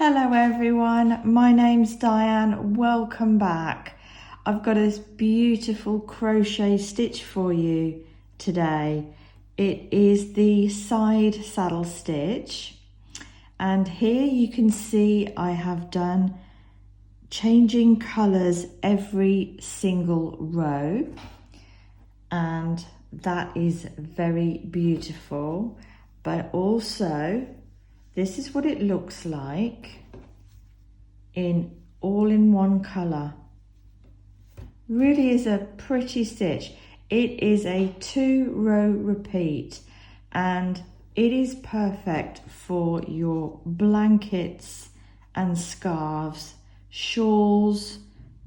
Hello everyone, my name's Diane, welcome back. I've got this beautiful crochet stitch for you today. It is the side saddle stitch, and here you can see I have done changing colours every single row, and that is very beautiful. But also this is what it looks like all in one colour. Really is a pretty stitch. It is a 2-row repeat, and it is perfect for your blankets and scarves, shawls,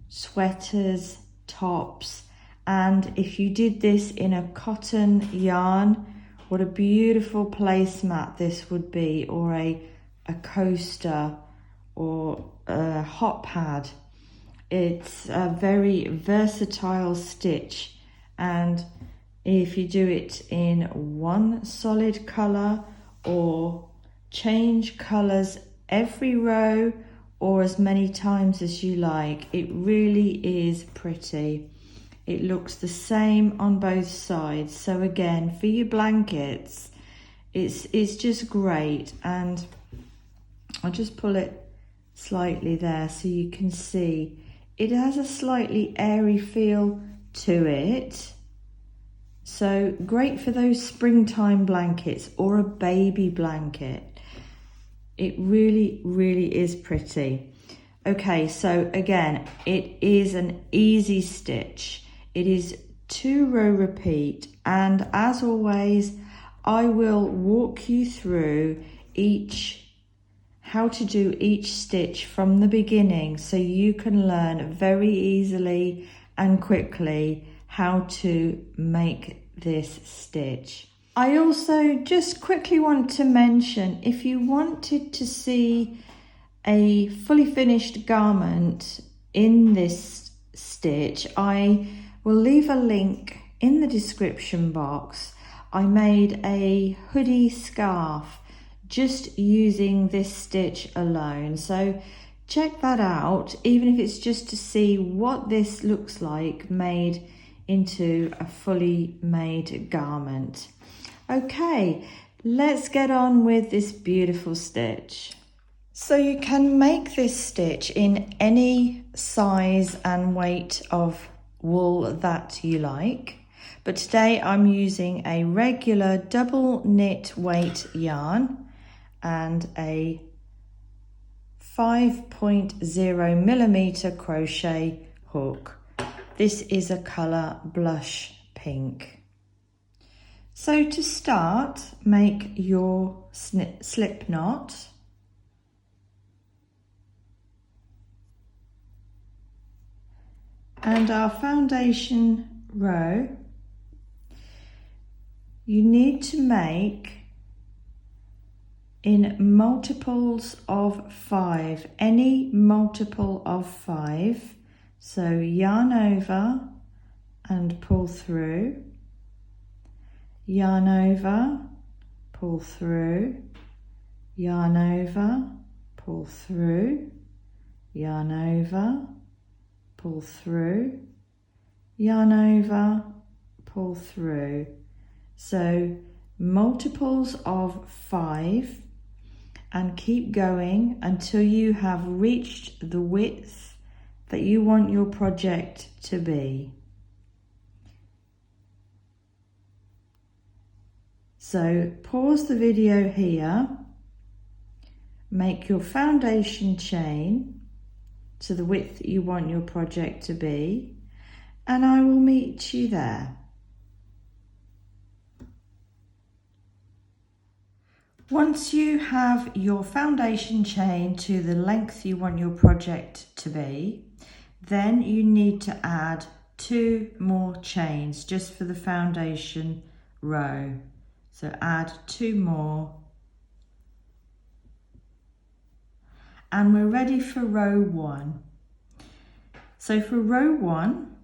sweaters, tops. And if you did this in a cotton yarn, what a beautiful placemat this would be, or a coaster, or a hot pad. It's a very versatile stitch, and if you do it in one solid colour or change colours every row or as many times as you like, it really is pretty. It looks the same on both sides. So again, for your blankets, it's just great. And I'll just pull it slightly there so you can see. It has a slightly airy feel to it. So great for those springtime blankets or a baby blanket. It really, really is pretty. Okay, so again, it is an easy stitch. It is 2-row repeat, and as always, I will walk you through how to do each stitch from the beginning, so you can learn very easily and quickly how to make this stitch. I also just quickly want to mention, if you wanted to see a fully finished garment in this stitch, I will leave a link in the description box. I made a hoodie scarf just using this stitch alone, so check that out, even if it's just to see what this looks like made into a fully made garment. Okay, let's get on with this beautiful stitch. So you can make this stitch in any size and weight of wool that you like, but today I'm using a regular double knit weight yarn and a 5.0mm crochet hook. This is a colour blush pink. So to start, make your slip knot. And our foundation row, you need to make in multiples of 5, any multiple of 5. So yarn over and pull through, yarn over, pull through, yarn over, pull through, yarn over, pull through, yarn over, pull through. So multiples of 5, and keep going until you have reached the width that you want your project to be. So pause the video here, make your foundation chain to the width that you want your project to be, and I will meet you there. Once you have your foundation chain to the length you want your project to be, then you need to add 2 more chains just for the foundation row. So add 2 more. And we're ready for row 1. So for row 1,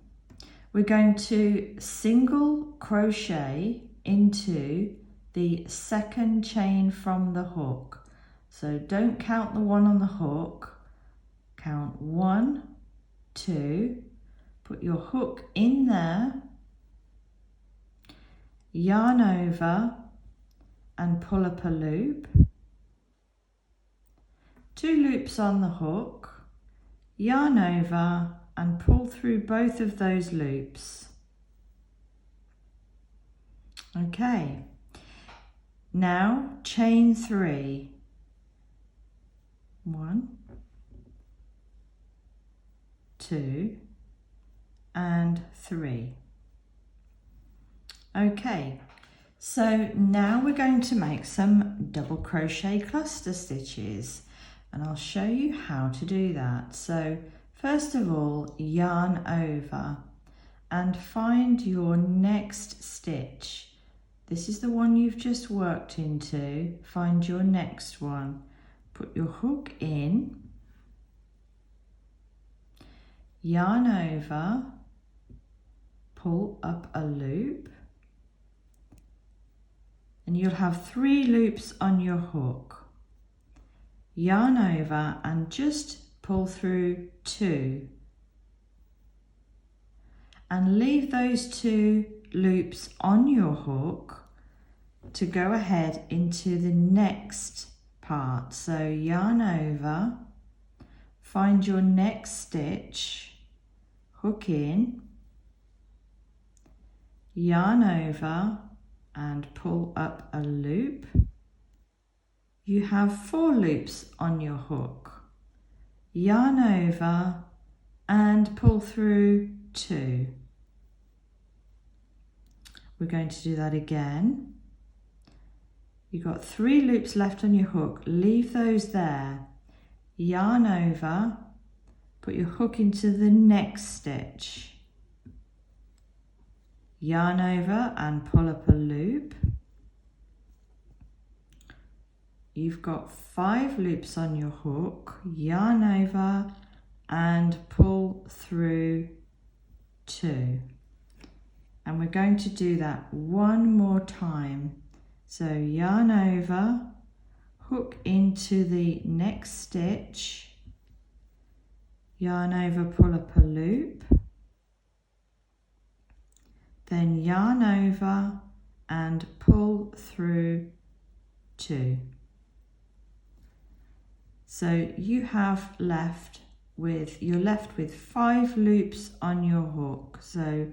we're going to single crochet into the second chain from the hook. So don't count the one on the hook, count 1, 2, put your hook in there, yarn over and pull up a loop, 2 loops on the hook, yarn over and pull through both of those loops. Okay, now chain 3. 1, 2 and 3. Okay, so now we're going to make some double crochet cluster stitches, and I'll show you how to do that. So first of all, yarn over and find your next stitch. This is the one you've just worked into. Find your next one. Put your hook in, yarn over, pull up a loop, and you'll have 3 loops on your hook. Yarn over and just pull through 2. And leave those 2 loops on your hook to go ahead into the next part. So yarn over, find your next stitch, hook in, yarn over and pull up a loop. You have 4 loops on your hook. Yarn over and pull through 2. We're going to do that again. You've got 3 loops left on your hook. Leave those there. Yarn over, put your hook into the next stitch. Yarn over and pull up a loop. You've got 5 loops on your hook. Yarn over and pull through 2. And we're going to do that one more time. So yarn over, hook into the next stitch, yarn over, pull up a loop, then yarn over and pull through 2. So you're left with 5 loops on your hook. So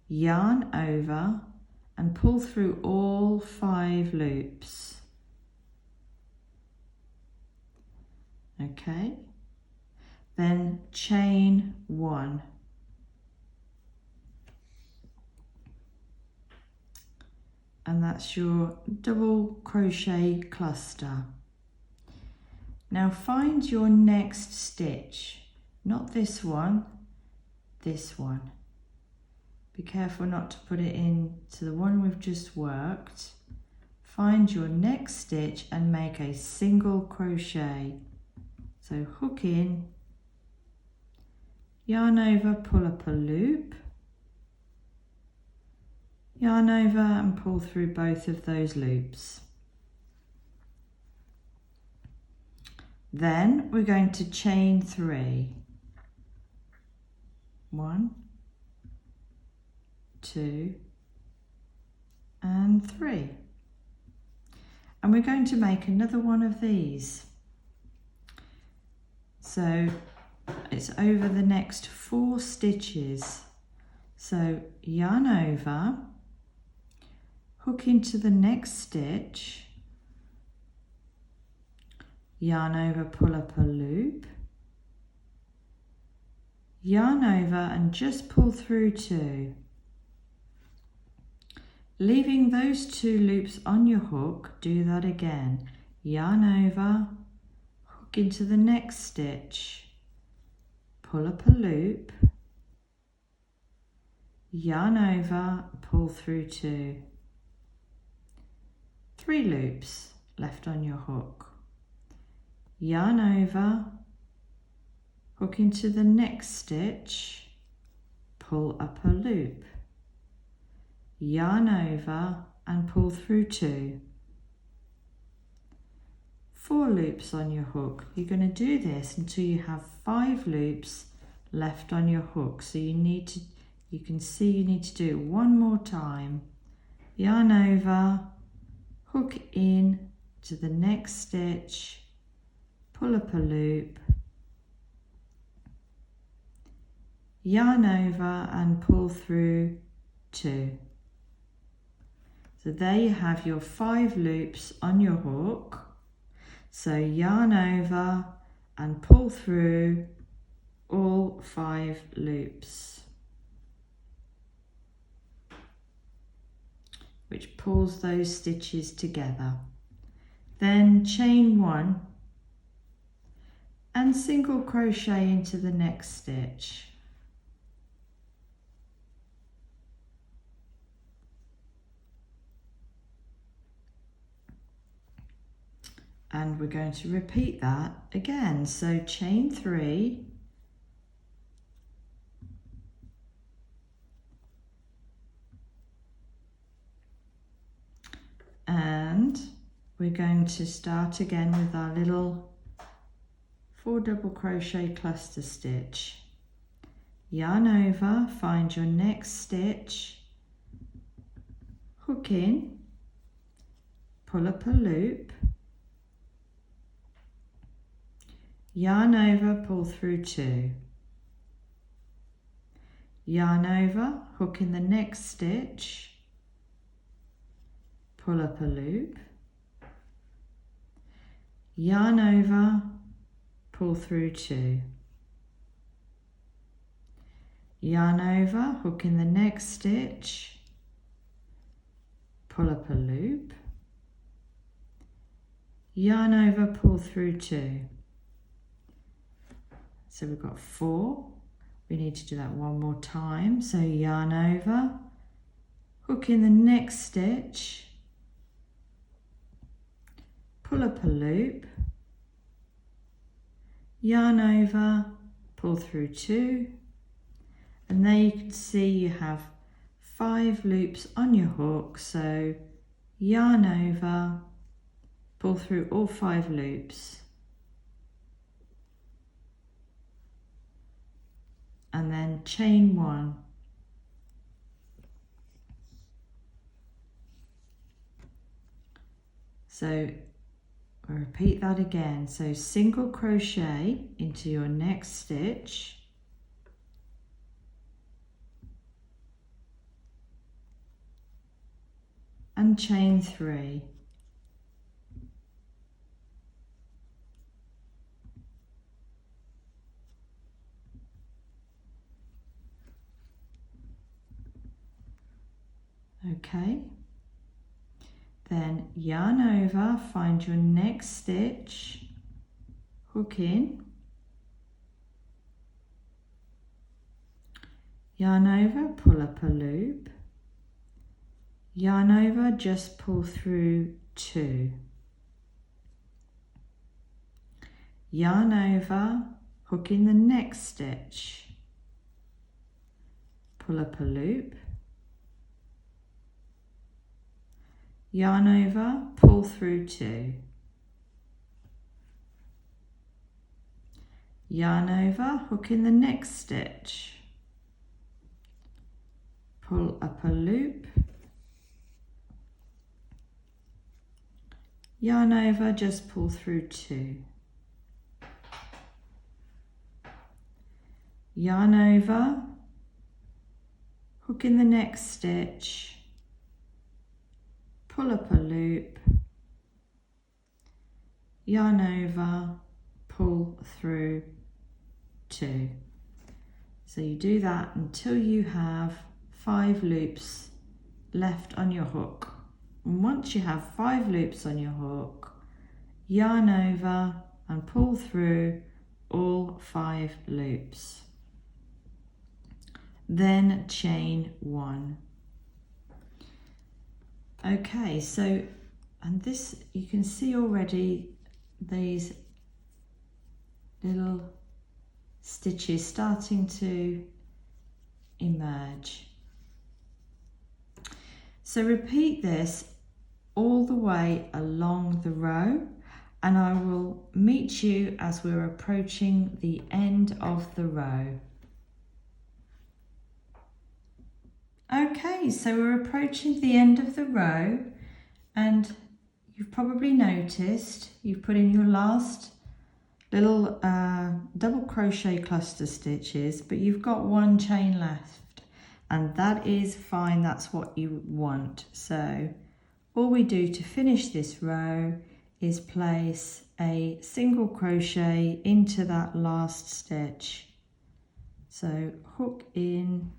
yarn over and pull through all 5 loops. Okay, then chain 1. And that's your double crochet cluster. Now find your next stitch, not this one, this one. Be careful not to put it into the one we've just worked. Find your next stitch and make a single crochet. So hook in, yarn over, pull up a loop, yarn over and pull through both of those loops. Then we're going to chain 3. 1, 2 and 3. And we're going to make another one of these. So it's over the next 4 stitches. So yarn over, hook into the next stitch, yarn over, pull up a loop, yarn over and just pull through 2. Leaving those 2 loops on your hook, do that again. Yarn over, hook into the next stitch, pull up a loop, yarn over, pull through 2. 3 loops left on your hook. Yarn over, hook into the next stitch, pull up a loop, yarn over and pull through 2. 4 loops on your hook. You're going to do this until you have 5 loops left on your hook. So you need to do it one more time. Yarn over, hook in to the next stitch, pull up a loop, yarn over and pull through 2. So there you have your 5 loops on your hook. So yarn over and pull through all 5 loops, which pulls those stitches together. Then chain 1 and single crochet into the next stitch. And we're going to repeat that again. So chain 3, and we're going to start again with our little 4 double crochet cluster stitch. Yarn over, find your next stitch, hook in, pull up a loop, yarn over, pull through 2, yarn over, hook in the next stitch, pull up a loop, yarn over, pull through 2, yarn over, hook in the next stitch, pull up a loop, yarn over, pull through 2. So we've got 4. We need to do that one more time. So yarn over, hook in the next stitch, pull up a loop, yarn over, pull through 2, and there you can see you have 5 loops on your hook. So yarn over, pull through all 5 loops, and then chain 1. So we'll repeat that again. So single crochet into your next stitch, and chain 3. Okay, then yarn over, find your next stitch, hook in, yarn over, pull up a loop, yarn over, just pull through 2, yarn over, hook in the next stitch, pull up a loop, yarn over, pull through 2, yarn over, hook in the next stitch, pull up a loop, yarn over, just pull through 2, yarn over, hook in the next stitch, pull up a loop, yarn over, pull through 2. So you do that until you have 5 loops left on your hook. And once you have 5 loops on your hook, yarn over and pull through all 5 loops. Then chain 1. Okay, so, and this, you can see already these little stitches starting to emerge. So repeat this all the way along the row, and I will meet you as we're approaching the end of the row. Okay, so we're approaching the end of the row, and you've probably noticed you've put in your last little double crochet cluster stitches, but you've got one chain left, and that is fine. That's what you want. So all we do to finish this row is place a single crochet into that last stitch. So hook in,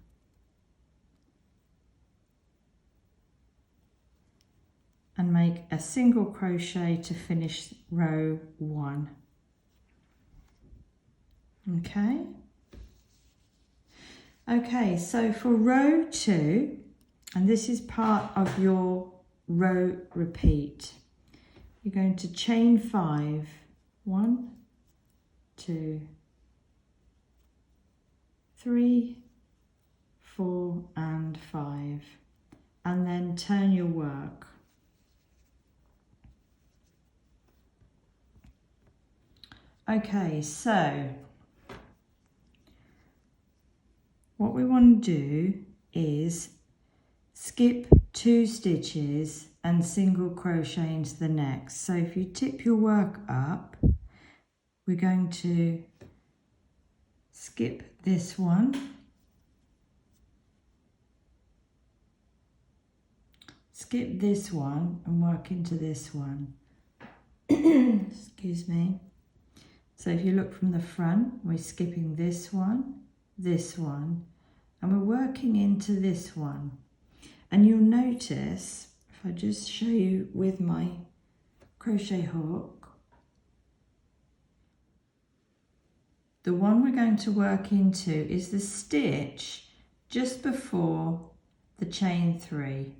and make a single crochet to finish row 1. Okay, so for row 2, and this is part of your row repeat, you're going to chain 5, 1, 2, 3, 4 and 5, and then turn your work. Okay, so what we want to do is skip 2 stitches and single crochet into the next. So if you tip your work up, we're going to skip this one, skip this one and work into this one. Excuse me. So if you look from the front, we're skipping this one, and we're working into this one. And you'll notice, if I just show you with my crochet hook, the one we're going to work into is the stitch just before the chain 3,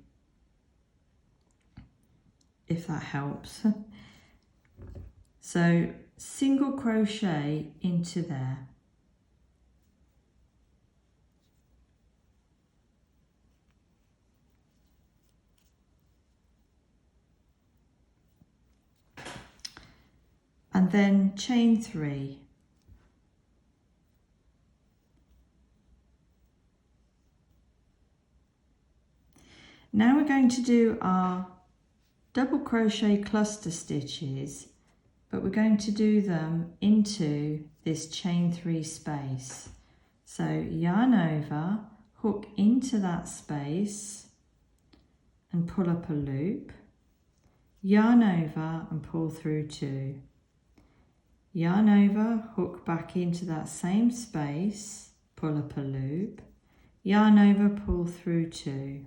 if that helps. So single crochet into there. And then chain 3. Now we're going to do our double crochet cluster stitches, but we're going to do them into this chain 3 space. So yarn over, hook into that space and pull up a loop, yarn over and pull through 2. Yarn over, hook back into that same space, pull up a loop, yarn over, pull through 2.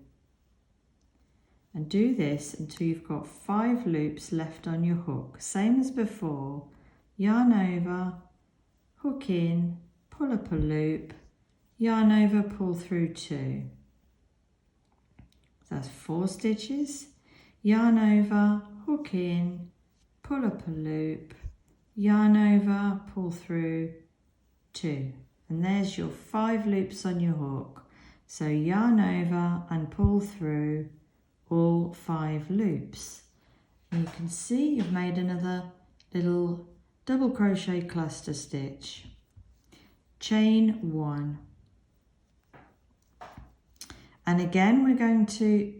And do this until you've got 5 loops left on your hook. Same as before, yarn over, hook in, pull up a loop, yarn over, pull through 2. So that's 4 stitches, yarn over, hook in, pull up a loop, yarn over, pull through 2. And there's your 5 loops on your hook. So yarn over and pull through all 5 loops. And you can see you've made another little double crochet cluster stitch. Chain 1. And again we're going to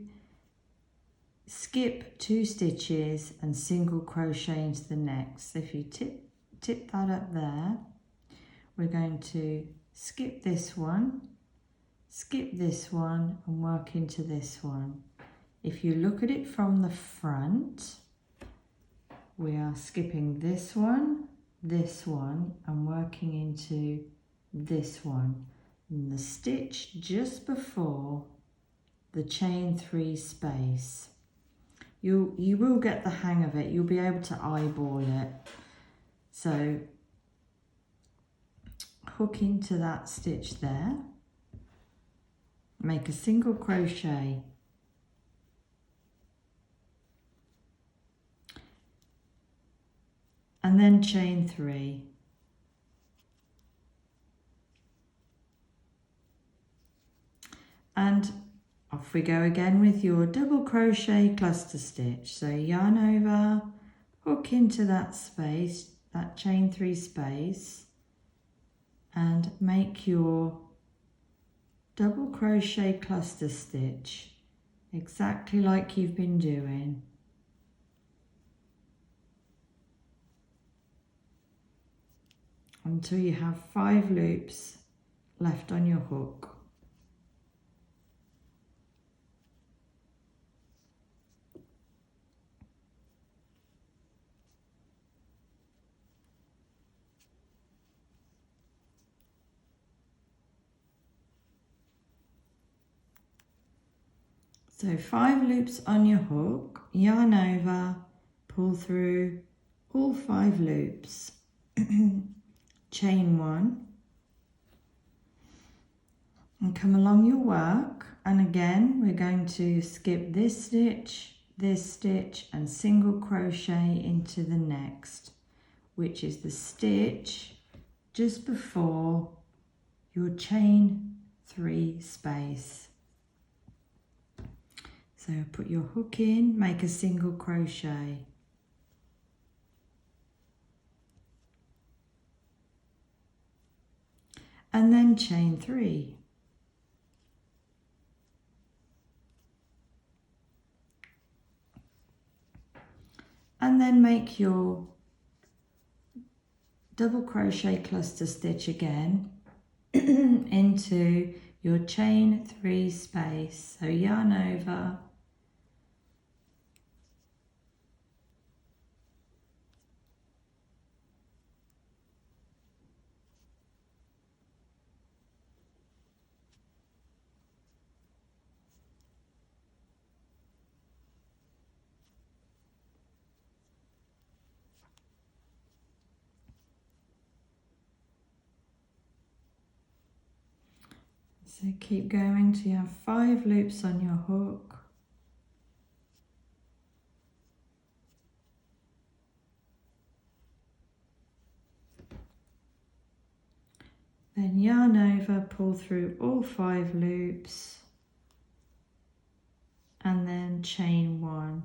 skip 2 stitches and single crochet into the next. So if you tip that up there, we're going to skip this one and work into this one. If you look at it from the front, we are skipping this one, and working into this one. And the stitch just before the chain 3 space. You will get the hang of it. You'll be able to eyeball it. So hook into that stitch there, make a single crochet, and then chain 3. And off we go again with your double crochet cluster stitch. So yarn over, hook into that space, that chain 3 space, and make your double crochet cluster stitch exactly like you've been doing. Until you have 5 loops left on your hook. So 5 loops on your hook, yarn over, pull through all 5 loops, chain 1, and come along your work. And again, we're going to skip this stitch, and single crochet into the next, which is the stitch just before your chain 3 space. So put your hook in, make a single crochet. And then chain 3. And then make your double crochet cluster stitch again into your chain 3 space. So yarn over, so keep going till you have 5 loops on your hook. Then yarn over, pull through all 5 loops, and then chain 1.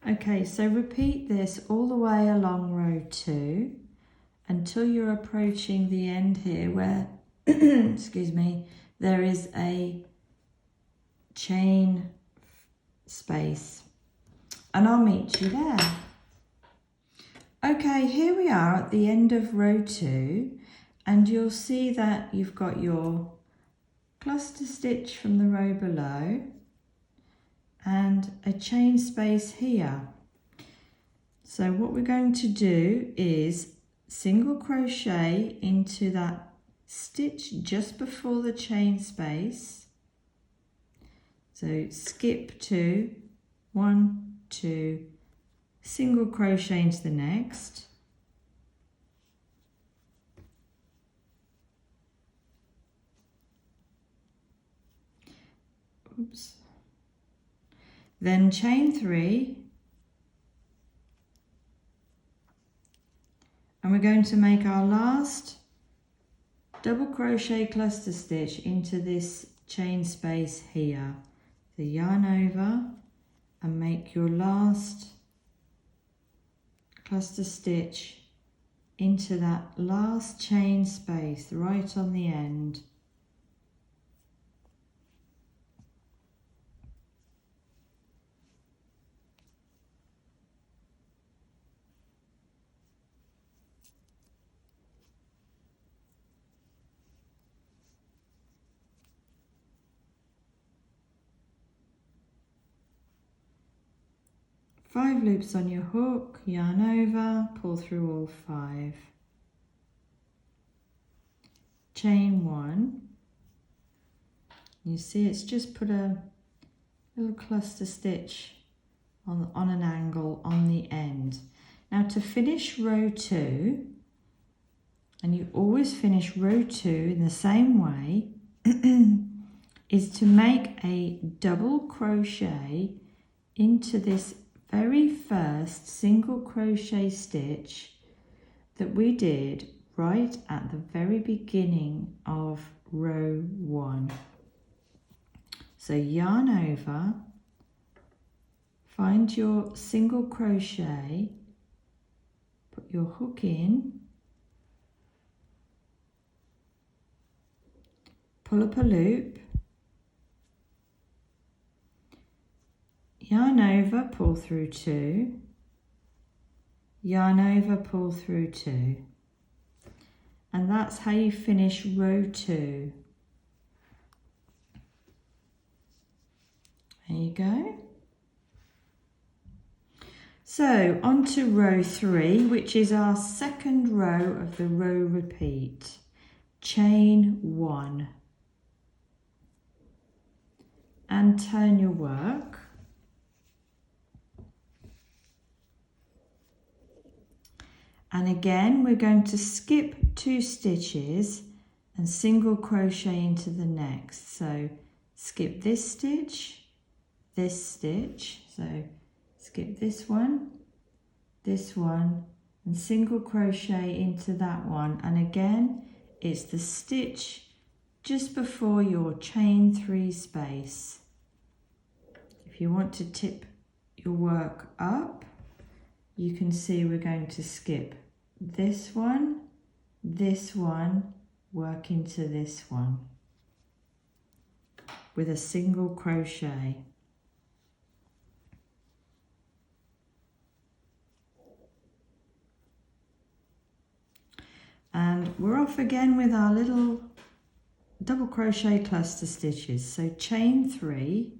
Okay, so repeat this all the way along row 2 until you're approaching the end here where, excuse me, there is a chain space, and I'll meet you there. Okay, here we are at the end of row 2, and you'll see that you've got your cluster stitch from the row below and a chain space here. So what we're going to do is single crochet into that stitch just before the chain space. So skip 2, 1, 2, single crochet into the next. Oops. Then chain 3, and we're going to make our last double crochet cluster stitch into this chain space here. So yarn over and make your last cluster stitch into that last chain space right on the end. Five loops on your hook, yarn over, pull through all 5. Chain 1. You see it's just put a little cluster stitch on an angle on the end. Now to finish row 2, and you always finish row 2 in the same way, is to make a double crochet into this very first single crochet stitch that we did right at the very beginning of row 1. So yarn over, find your single crochet your hook in, pull up a loop, yarn over, pull through 2, yarn over, pull through 2, and that's how you finish row 2. There you go. So on to row 3, which is our second row of the row repeat. Chain 1 and turn your work. And again, we're going to skip 2 stitches and single crochet into the next. So skip this stitch, so skip this one, and single crochet into that one. And again, it's the stitch just before your chain 3 space. If you want to tip your work up, you can see we're going to skip this one, work into this one with a single crochet. And we're off again with our little double crochet cluster stitches. So chain 3,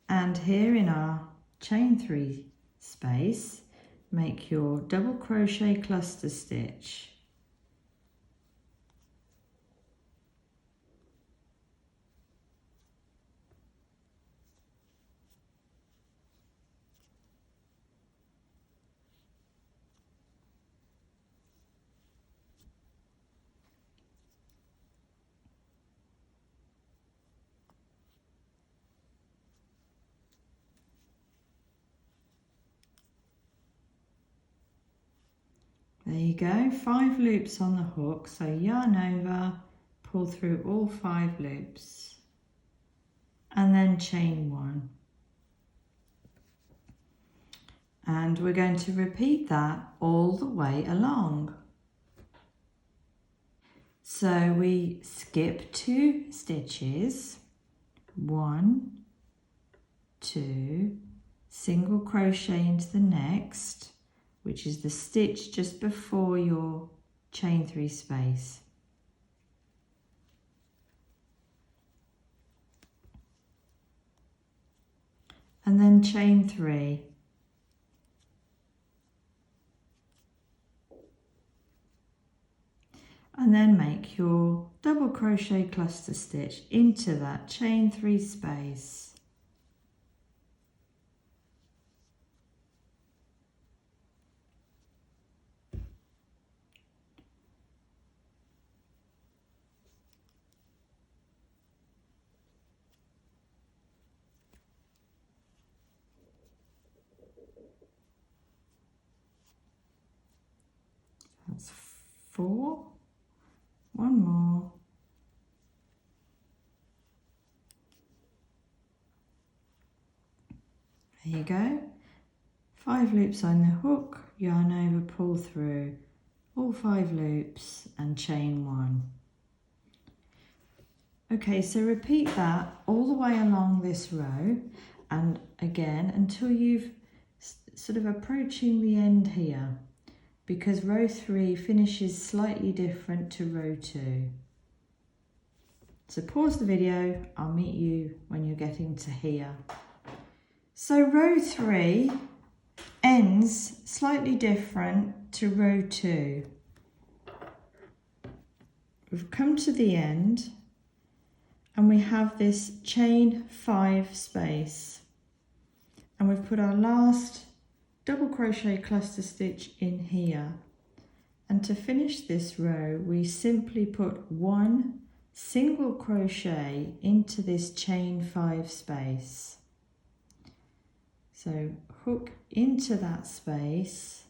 and here in our chain 3 space, make your double crochet cluster stitch. There you go, 5 loops on the hook, so yarn over, pull through all 5 loops, and then chain 1. And we're going to repeat that all the way along. So we skip 2 stitches, 1, 2, single crochet into the next, which is the stitch just before your chain 3 space. And then chain 3. And then make your double crochet cluster stitch into that chain 3 space. That's 4. 1 more. There you go. 5 loops on the hook, yarn over, pull through all 5 loops and chain 1. Okay, so repeat that all the way along this row, and again until you've sort of approaching the end here, because row 3 finishes slightly different to row 2. So pause the video, I'll meet you when you're getting to here. So row 3 ends slightly different to row 2. We've come to the end and we have this chain 5 space, and we've put our last double crochet cluster stitch in here, and to finish this row we simply put 1 single crochet into this chain 5 space. So hook into that space,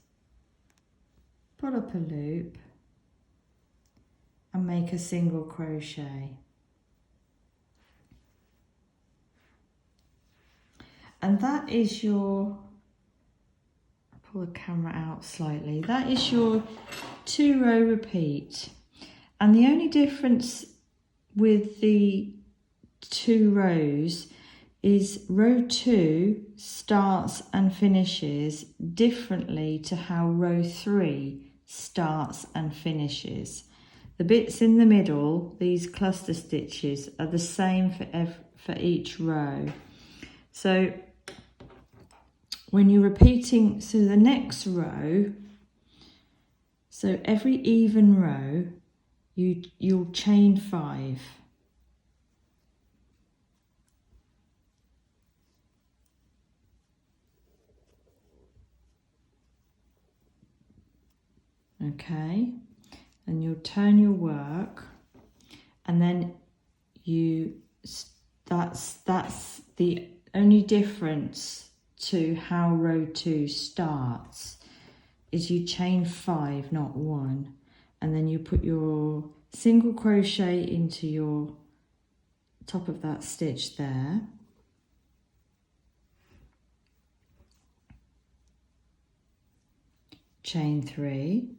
pull up a loop and make a single crochet. And that is your, pull the camera out slightly, that is your 2-row repeat. And the only difference with the 2 rows is row 2 starts and finishes differently to how row 3 starts and finishes. The bits in the middle, these cluster stitches, are the same for each row. So when you're repeating, so the next row, so every even row, you'll chain 5. Okay, and you'll turn your work, and then that's the only difference to how row 2 starts, is you chain 5, not 1, and then you put your single crochet into your top of that stitch there, chain 3,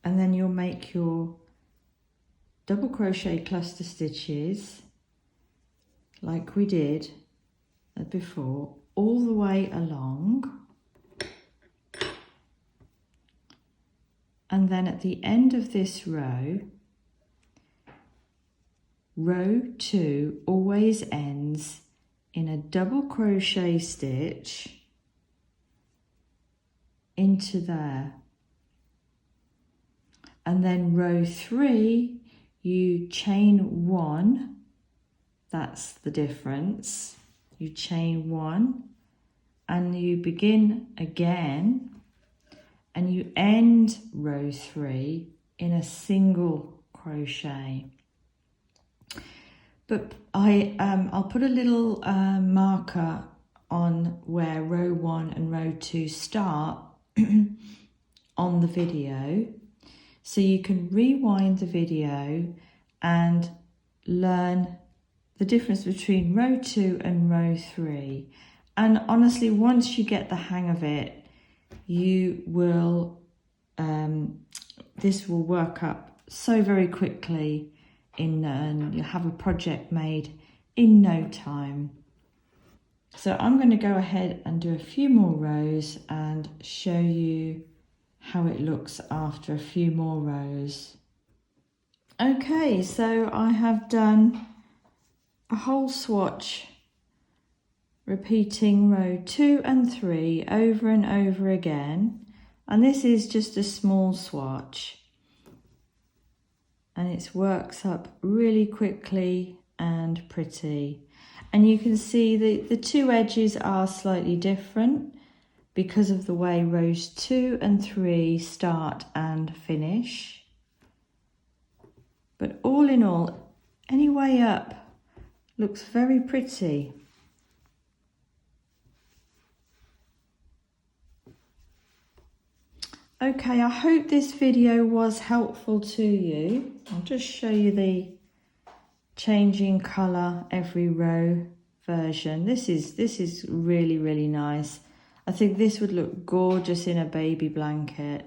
and then you'll make your double crochet cluster stitches like we did before, all the way along, and then at the end of this row, row 2 always ends in a double crochet stitch into there, and then row 3 you chain 1, that's the difference, you chain 1 and you begin again, and you end row 3 in a single crochet. But I'll put a little marker on where row 1 and row 2 start on the video, so you can rewind the video and learn the difference between row 2 and row 3. And honestly, once you get the hang of it, you will this will work up so very quickly, and you'll have a project made in no time. So I'm going to go ahead and do a few more rows and show you how it looks after a few more rows. Okay, so I have done a whole swatch repeating row 2 and 3 over and over again, and this is just a small swatch, and it works up really quickly and pretty. And you can see the 2 edges are slightly different because of the way rows 2 and 3 start and finish. But all in all, any way up looks very pretty. Okay, I hope this video was helpful to you. I'll just show you the changing colour every row version. This is really, really nice. I think this would look gorgeous in a baby blanket.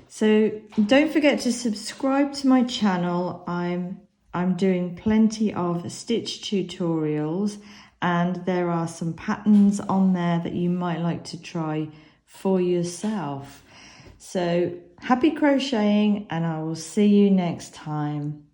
So don't forget to subscribe to my channel. I'm doing plenty of stitch tutorials, and there are some patterns on there that you might like to try for yourself. So happy crocheting, and I will see you next time.